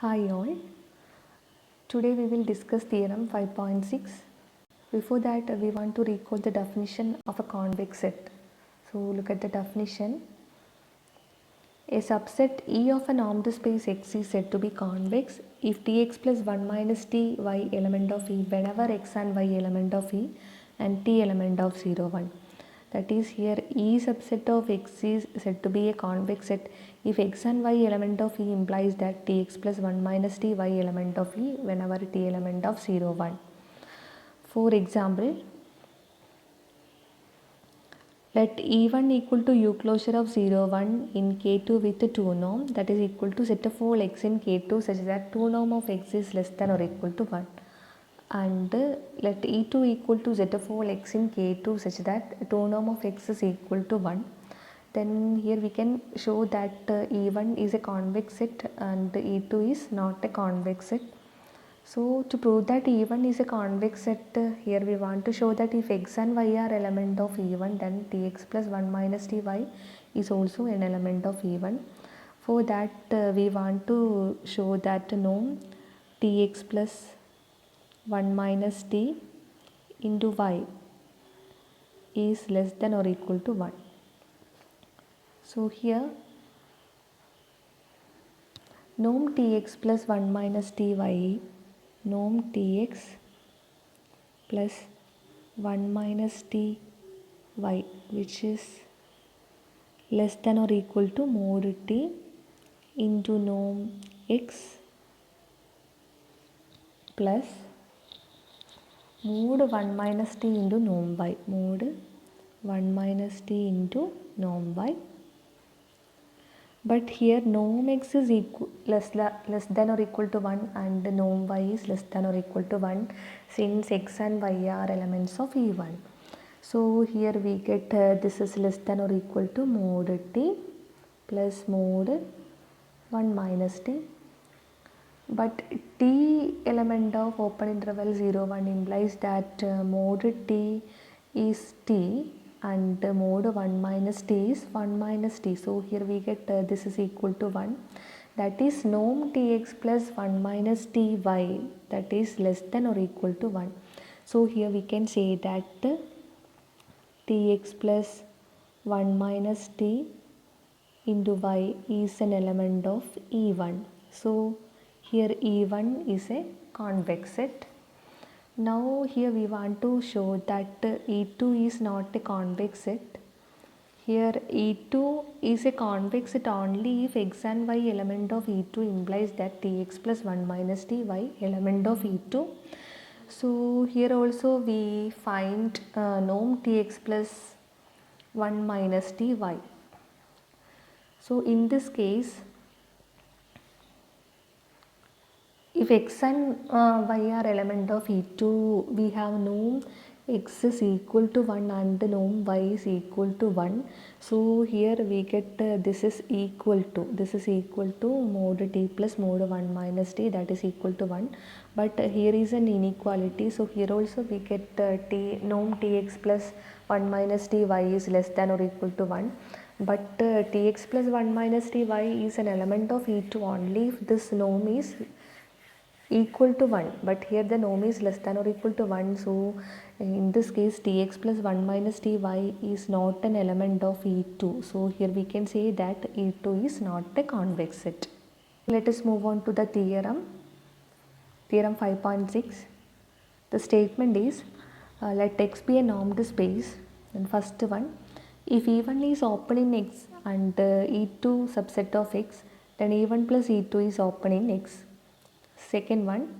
Hi all. Today we will discuss theorem 5.6. Before that we want to recall the definition of a convex set. So look at the definition. A subset E of a normed space X is said to be convex if Tx plus 1 minus Ty element of E whenever X and Y element of E and T element of 0 1. That is, here E subset of X is said to be a convex set if X and Y element of E implies that Tx plus 1 minus Ty element of E whenever T element of 0 1. For example, let E1 equal to U closure of 0 1 in K2 with 2 norm, that is equal to set of all X in K2 such that 2 norm of X is less than or equal to 1, and let E2 equal to Z of all X in K2 such that 2 norm of X is equal to 1. Then here we can show that E1 is a convex set and E2 is not a convex set. So to prove that E1 is a convex set, here we want to show that if X and Y are element of E1, then Tx plus 1 minus Ty is also an element of E1. For that we want to show that norm Tx plus 1 minus T into Y is less than or equal to 1. So here norm Tx plus 1 minus Ty, norm Tx plus 1 minus Ty which is less than or equal to mod T into norm X plus mod 1 minus T into norm Y, mod 1 minus T into norm Y. But here norm X is less than or equal to 1 and norm Y is less than or equal to 1 since X and Y are elements of E1. So here we get this is less than or equal to mod T plus mod 1 minus T. But T element of open interval 0 1 implies that mod T is T and mod 1 minus T is 1 minus T. So here we get this is equal to 1. That is norm Tx plus 1 minus Ty, that is less than or equal to 1. So here we can say that Tx plus 1 minus T into Y is an element of E1. So here E1 is a convex set. Now here we want to show that E2 is not a convex set. Here E2 is a convex set only if X and Y element of E2 implies that Tx plus 1 minus Ty element of E2. So here also we find norm Tx plus 1 minus Ty. So in this case, if X and Y are element of E2, we have norm X is equal to 1 and norm Y is equal to 1. So here we get this is equal to mod T plus mod 1 minus T, that is equal to 1. But here is an inequality. So here also we get norm Tx plus 1 minus Ty is less than or equal to 1. But Tx plus 1 minus Ty is an element of E2 only if this norm is equal to 1, but here the norm is less than or equal to 1. So in this case Tx plus 1 minus Ty is not an element of E2. So here we can say that E2 is not a convex set. Let us move on to the theorem 5.6. The statement is let X be a normed space. And first one, if E1 is open in X and E2 subset of X, then E1 plus E2 is open in X. Second one,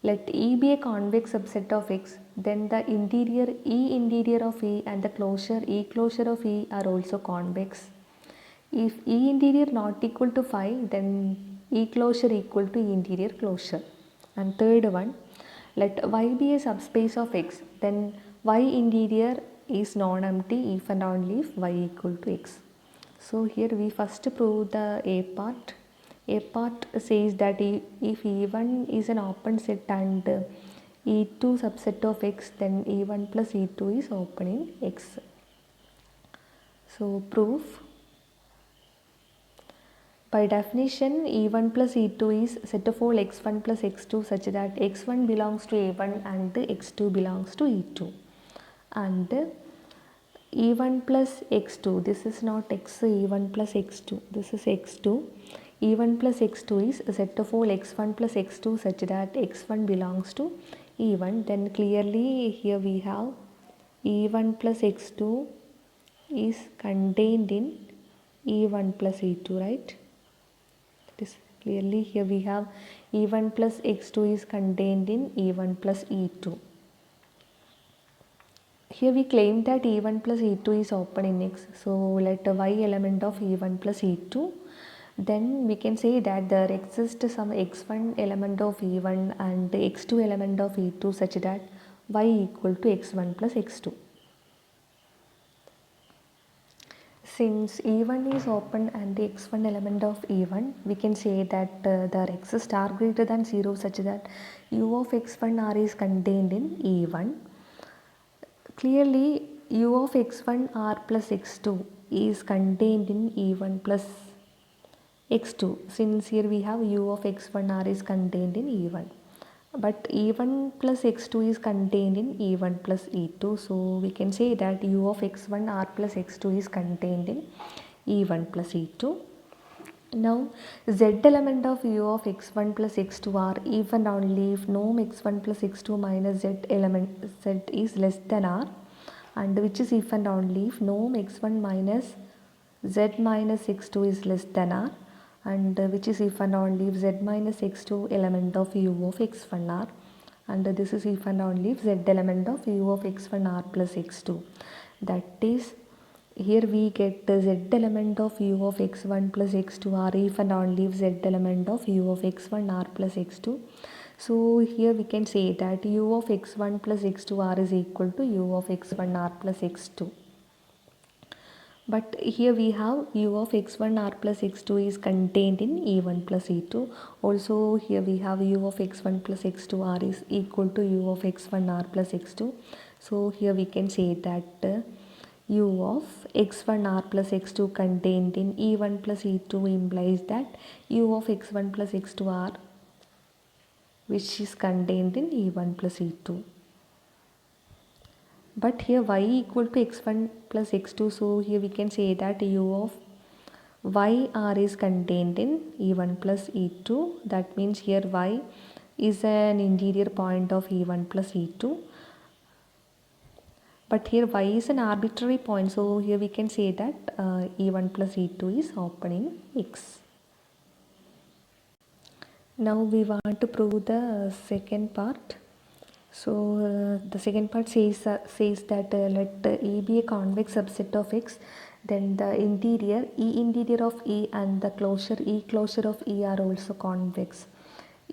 let E be a convex subset of X, then the interior interior of E and the closure closure of E are also convex. If E interior not equal to phi, then E closure equal to interior closure. And third one, let Y be a subspace of X, then Y interior is non-empty if and only if Y equal to X. So here we first prove the A part. A part says that if E1 is an open set and E2 subset of X, then E1 plus E2 is open in X. So proof: By definition, E1 plus E2 is set of all x1 plus x2 such that x1 belongs to A1 and x2 belongs to E2. And E1 plus x2, this is not x, E1 plus x2, this is x2. E1 plus x2 is a set of all x1 plus x2 such that x1 belongs to E1. Then clearly here we have E1 plus x2 is contained in E1 plus E2, right? This clearly here we have E1 plus x2 is contained in E1 plus E2. Here we claim that E1 plus E2 is open in X. So let y element of E1 plus E2. Then we can say that there exists some x1 element of E1 and x2 element of E2 such that y equal to x1 plus x2. Since E1 is open and the x1 element of E1, we can say that there exists r greater than 0 such that u of x1 r is contained in E1. Clearly, u of x1 r plus x2 is contained in E1 plus x2, since here we have u of x1 r is contained in E1. But E1 plus x2 is contained in E1 plus E2. So we can say that u of x1 r plus x2 is contained in E1 plus E2. Now z element of u of x1 plus x2 are if and only if norm x1 plus x2 minus z element z is less than r, and which is if and only if norm x1 minus z minus x2 is less than r, and which is if and only if z minus x2 element of u of x1 r, and this is if and only if z element of u of x1 r plus x2. That is, here we get the z element of u of x1 plus x2 r if and only if z element of u of x1 r plus x2. So here we can say that u of x1 plus x2 r is equal to u of x1 r plus x2. But here we have u of x1 r plus x2 is contained in E1 plus E2. Also here we have u of x1 plus x2 r is equal to u of x1 r plus x2. So here we can say that u of x1 r plus x2 contained in E1 plus E2 implies that u of x1 plus x2 r which is contained in E1 plus E2. But here y equal to x1 plus x2, so here we can say that u of y r is contained in E1 plus E2. That means here y is an interior point of E1 plus E2. But here y is an arbitrary point, so here we can say that E1 plus E2 is open in X. Now we want to prove the second part. So the second part says that let E be a convex subset of X, then the interior interior of E and the closure of E are also convex.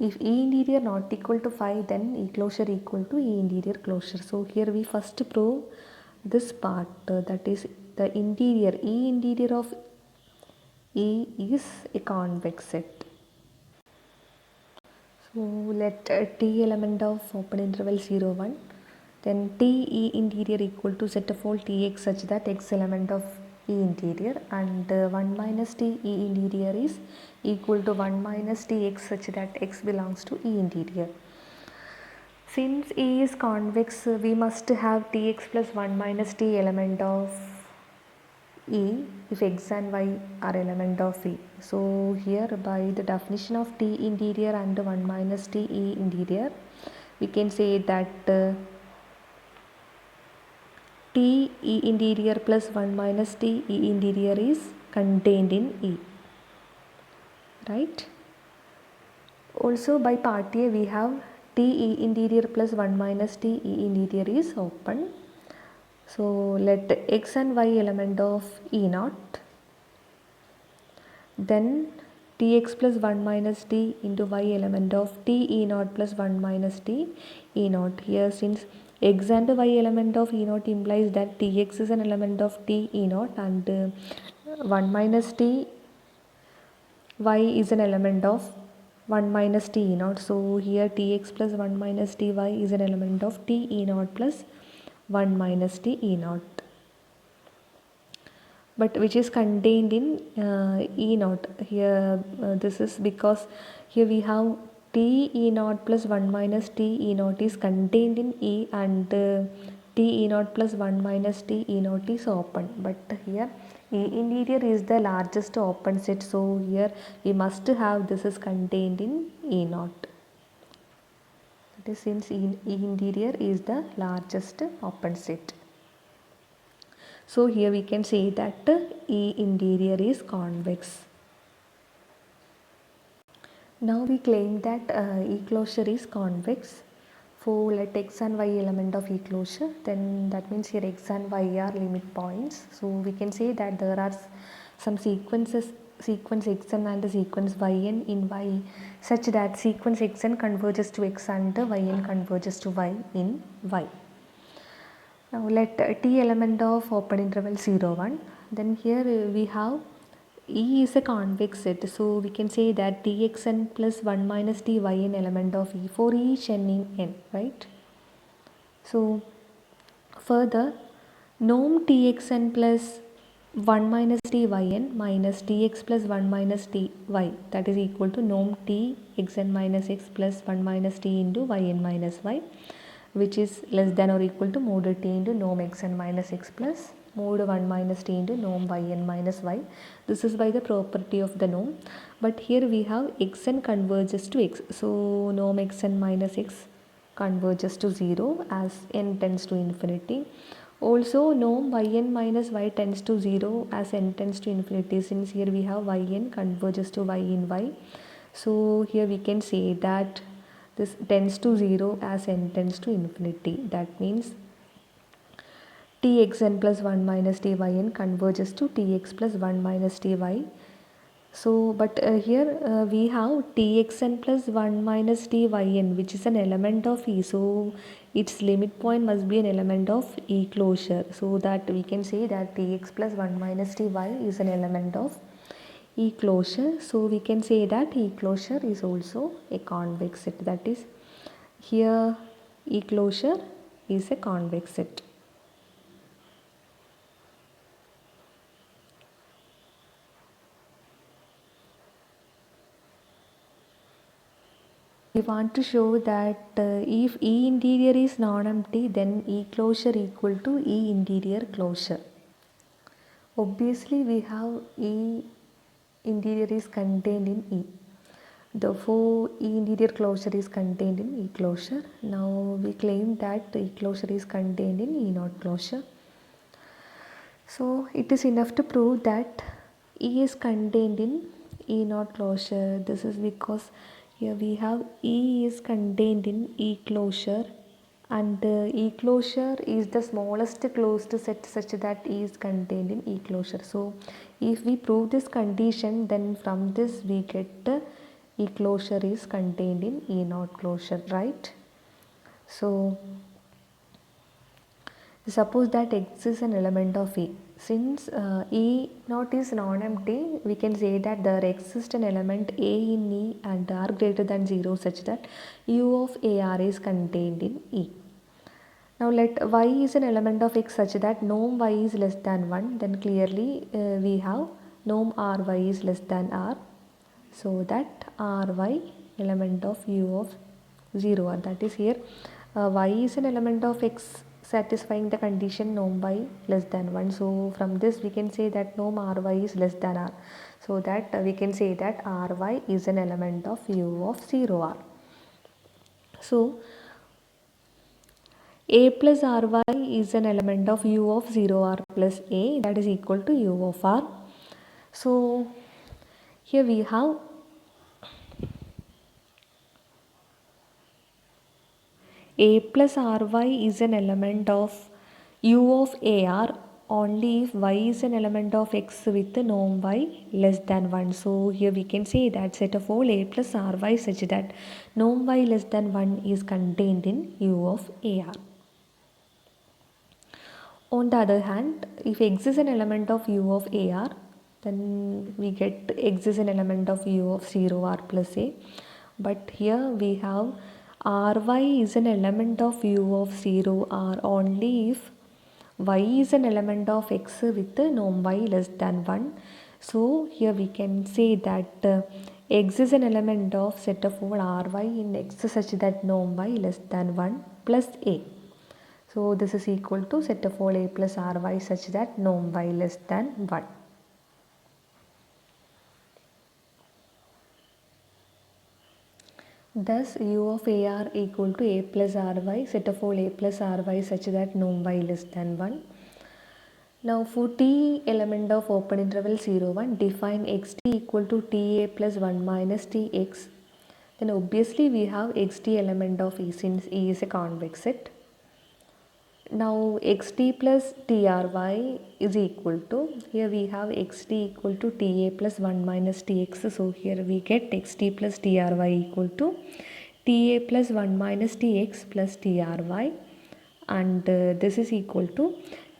If E interior not equal to phi, then E closure equal to E interior closure. So here we first prove this part, that is the interior E interior of E is a convex set. So let T element of open interval 0 1, then T E interior equal to set of all Tx such that X element of E interior, and 1 minus T E interior is equal to 1 minus Tx such that X belongs to E interior. Since E is convex, we must have Tx plus 1 minus T element of E if X and Y are element of E. So here by the definition of T interior and 1 minus T E interior, we can say that T E interior plus 1 minus T E interior is contained in E, right? Also by part A we have T E interior plus 1 minus T E interior is open. So let X and Y element of E naught, then Tx plus 1 minus T into Y element of T E naught plus 1 minus T E naught. Here since X and Y element of E naught implies that Tx is an element of T E naught and 1 minus T Y is an element of 1 minus T E naught. So here Tx plus 1 minus Ty is an element of T E naught plus 1 minus T E naught. but which is contained in E naught. Here this is because here we have T E naught plus 1 minus T E naught is contained in E, and T E naught plus 1 minus T E naught is open, but here E interior is the largest open set, so here we must have this is contained in E naught. That is, since E interior is the largest open set. So here we can say that E interior is convex. Now we claim that E closure is convex. For let x and y element of E closure, then that means here x and y are limit points. So we can say that there are some sequence xn and the sequence yn in y, such that sequence xn converges to x and yn converges to y in y. Now let T element of open interval 0 1, then here we have E is a convex set, so we can say that Txn plus 1 minus Tyn element of E for each n in n, right? So further, norm Txn plus 1 minus Tyn minus Tx plus 1 minus Ty, that is equal to norm Txn minus x plus 1 minus T into Yn minus y, which is less than or equal to mod T into norm xn minus x plus mod 1 minus T into norm yn minus y. This is by the property of the norm, but here we have xn converges to x, so norm xn minus x converges to 0 as n tends to infinity. Also norm yn minus y tends to 0 as n tends to infinity, since here we have yn converges to y in y. So here we can say that this tends to 0 as n tends to infinity. That means Txn plus 1 minus Tyn converges to Tx plus 1 minus Ty. So but here we have Txn plus 1 minus Tyn, which is an element of E, so its limit point must be an element of E closure, so that we can say that Tx plus 1 minus Ty is an element of E closure. So we can say that E closure is also a convex set, that is here E closure is a convex set. We want to show that if E interior is non-empty, then E closure equal to E interior closure. Obviously we have E interior is contained in E, therefore E interior closure is contained in E closure. Now we claim that E closure is contained in E naught closure. So it is enough to prove that E is contained in E naught closure. This is because here we have E is contained in E closure, and E closure is the smallest closed set such that E is contained in E closure. So if we prove this condition, then from this we get E closure is contained in E naught closure, right? So suppose that X is an element of E. Since E naught is non-empty, we can say that there exists an element A in E and R greater than 0 such that U of AR is contained in E. Now let Y is an element of X such that norm Y is less than 1, then clearly we have norm RY is less than R, so that RY element of U of 0 R, that is here Y is an element of X satisfying the condition norm y less than 1. So from this we can say that norm ry is less than r, so that we can say that ry is an element of U of 0 R. So A plus ry is an element of U of 0 R plus A, that is equal to U of R. So here we have A plus ry is an element of U of AR only if y is an element of X with norm y less than 1. So here we can say that set of all A plus ry such that norm y less than 1 is contained in U of AR. On the other hand, if X is an element of U of AR, then we get X is an element of U of 0 R plus A. But here we have ry is an element of U of 0 R only if y is an element of x with norm y less than 1. So here we can say that x is an element of set of all ry in x such that norm y less than 1 plus a. So this is equal to set of all a plus ry such that norm y less than 1. Thus u of a r equal to a plus ry set of all a plus ry such that norm y less than 1. Now for t element of open interval 0 1, define xt equal to ta plus 1 minus tx. Then obviously we have xt element of E since E is a convex set. Now xt plus try is equal to, here we have xt equal to ta plus 1 minus tx. So here we get xt plus try equal to ta plus 1 minus tx plus try, and this is equal to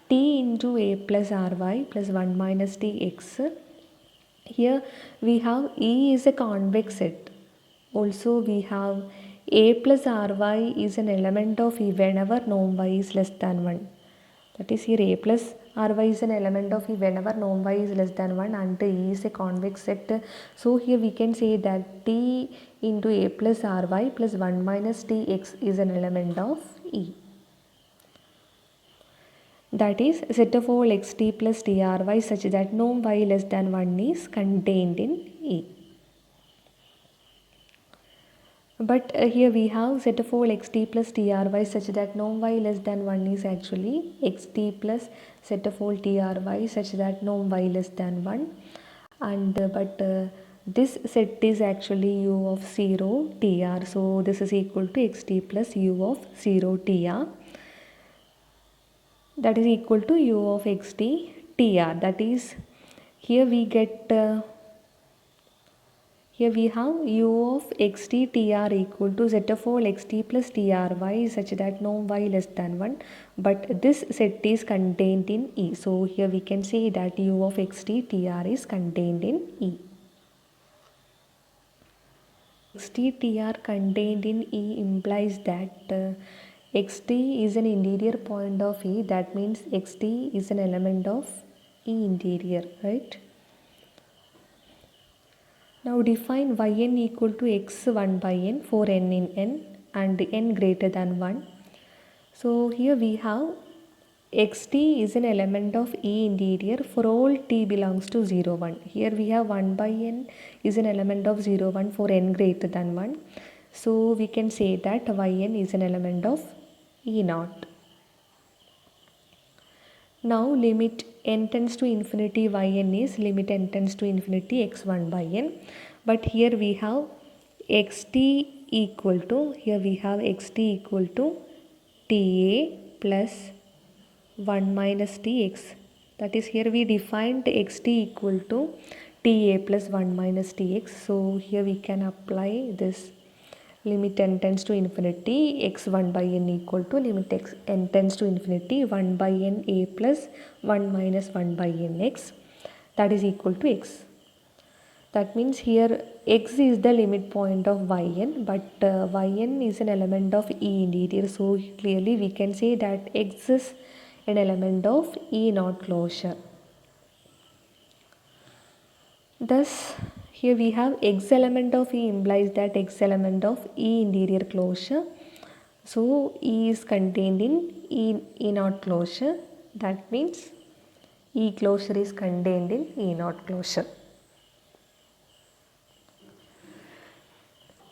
t into a plus ry plus 1 minus tx. Here we have E is a convex set. Also we have a plus ry is an element of E whenever norm y is less than 1. That is, here a plus ry is an element of E whenever norm y is less than 1 and E is a convex set. So here we can say that t into a plus ry plus 1 minus tx is an element of E. That is, set of all xt plus try such that norm y less than 1 is contained in E. But here we have set of all xt plus try such that norm y less than 1 is actually xt plus set of all try such that norm y less than 1, and this set is actually u of 0 tr. So this is equal to xt plus u of 0 tr. That is equal to u of xt tr. That is, here we get here we have u of xt tr equal to set of all xt plus try such that norm y less than 1, but this set is contained in E. So here we can say that u of xt tr is contained in E. Xt tr contained in E implies that xt is an interior point of E. That means xt is an element of E interior, right? Now define yn equal to x1 by n for n in n and n greater than 1. So here we have xt is an element of E interior for all t belongs to 0 1. Here we have 1 by n is an element of 0 1 for n greater than 1. So we can say that yn is an element of E naught. Now limit n tends to infinity yn is limit n tends to infinity x1 by n. But here we have xt equal to, here we have xt equal to ta plus 1 minus tx. That is, here we defined xt equal to ta plus 1 minus tx. So here we can apply this limit n tends to infinity x1 by n equal to limit n tends to infinity 1 by n a plus 1 minus 1 by n x, that is equal to x. That means here x is the limit point of yn, but yn is an element of E interior. So clearly we can say that x is an element of E naught closure. Thus here we have x element of E implies that x element of E interior closure. So E is contained in E naught closure. That means E closure is contained in E naught closure.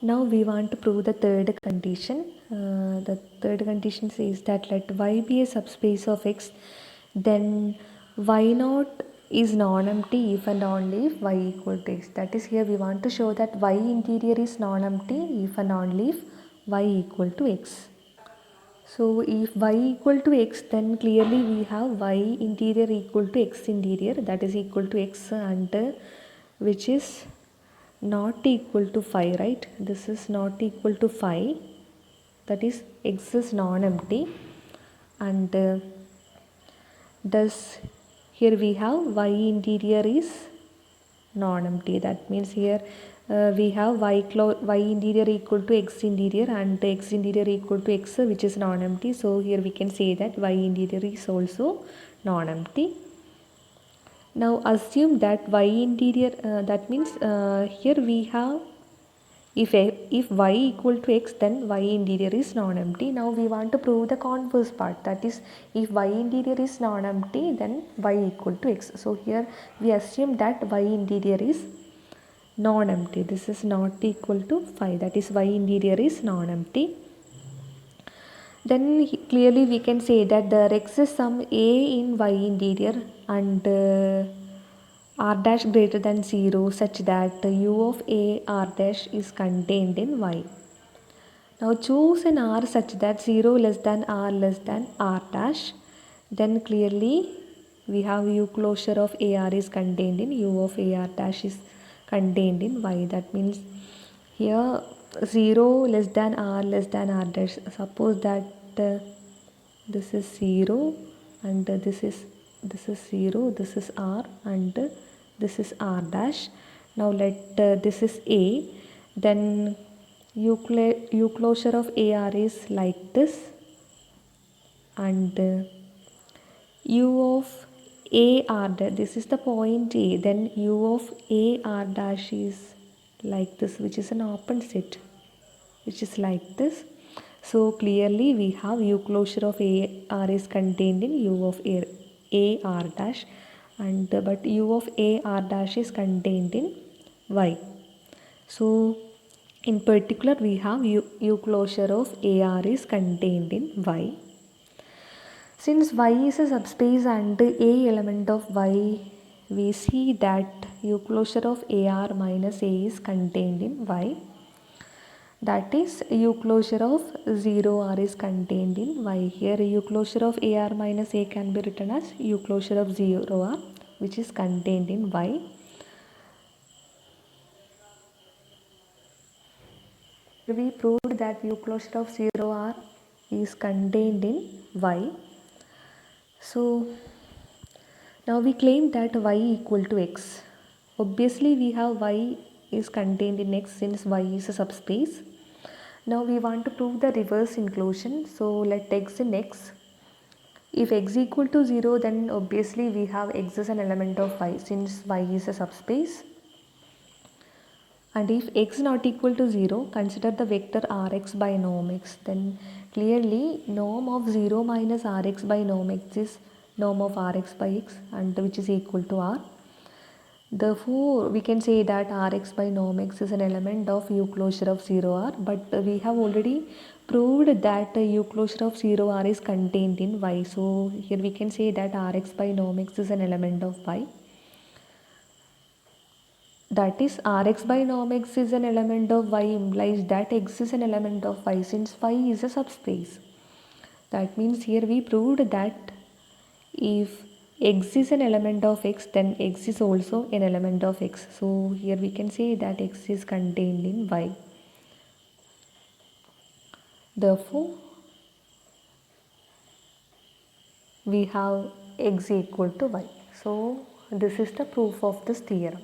Now we want to prove the third condition. The third condition says that let y be a subspace of x, then y naught is non-empty if and only if y equal to x. That is, here we want to show that y interior is non-empty if and only if y equal to x. So if y equal to x, then clearly we have y interior equal to x interior, that is equal to x, and which is not equal to 5, right? This is not equal to 5, that is x is non-empty, and thus here we have y interior is non-empty. That means here we have y interior equal to x interior and x interior equal to x, which is non-empty. So here we can say that y interior is also non-empty. Now assume that y interior, that means here we have if y equal to x, then y interior is non-empty. Now we want to prove the converse part, that is if y interior is non-empty, then y equal to x. So here we assume that y interior is non-empty. This is not equal to 5, that is y interior is non-empty. Then clearly we can say that there exists some a in y interior and r dash greater than 0 such that u of a r dash is contained in y. Now choose an r such that 0 less than r less than r dash. Then clearly we have u closure of ar is contained in u of ar dash is contained in y. That means here 0 less than r less than r dash. Suppose that this is 0 and this is 0, this is r and this is r dash. Now let this is a, then u closure of ar is like this and u of a r dash, this is the point a, then u of a r dash is like this, which is an open set, which is like this. So clearly we have u closure of a r is contained in u of a r dash, and but u of a r dash is contained in y. So in particular we have u closure of a r is contained in y. Since y is a subspace and a element of y, we see that u closure of ar minus a is contained in y. That is u closure of 0 r is contained in y. Here u closure of ar minus a can be written as u closure of 0 r, which is contained in y. We proved that u closure of 0 r is contained in y. So now we claim that y equal to x. Obviously we have y is contained in x since y is a subspace. Now we want to prove the reverse inclusion. So let x in x. If x equal to 0, then obviously we have x as an element of y since y is a subspace. And if x not equal to 0, consider the vector rx by norm x. Then clearly norm of 0 minus rx by norm x is norm of rx by x, and which is equal to r. Therefore we can say that rx by norm x is an element of u closure of 0 r, but we have already proved that u closure of 0 r is contained in y. So here we can say that rx by norm x is an element of y. That is rx by norm x is an element of y implies that x is an element of y since y is a subspace. That means here we proved that if x is an element of x, then x is also an element of x. So here we can say that x is contained in y. Therefore we have x equal to y. So this is the proof of this theorem.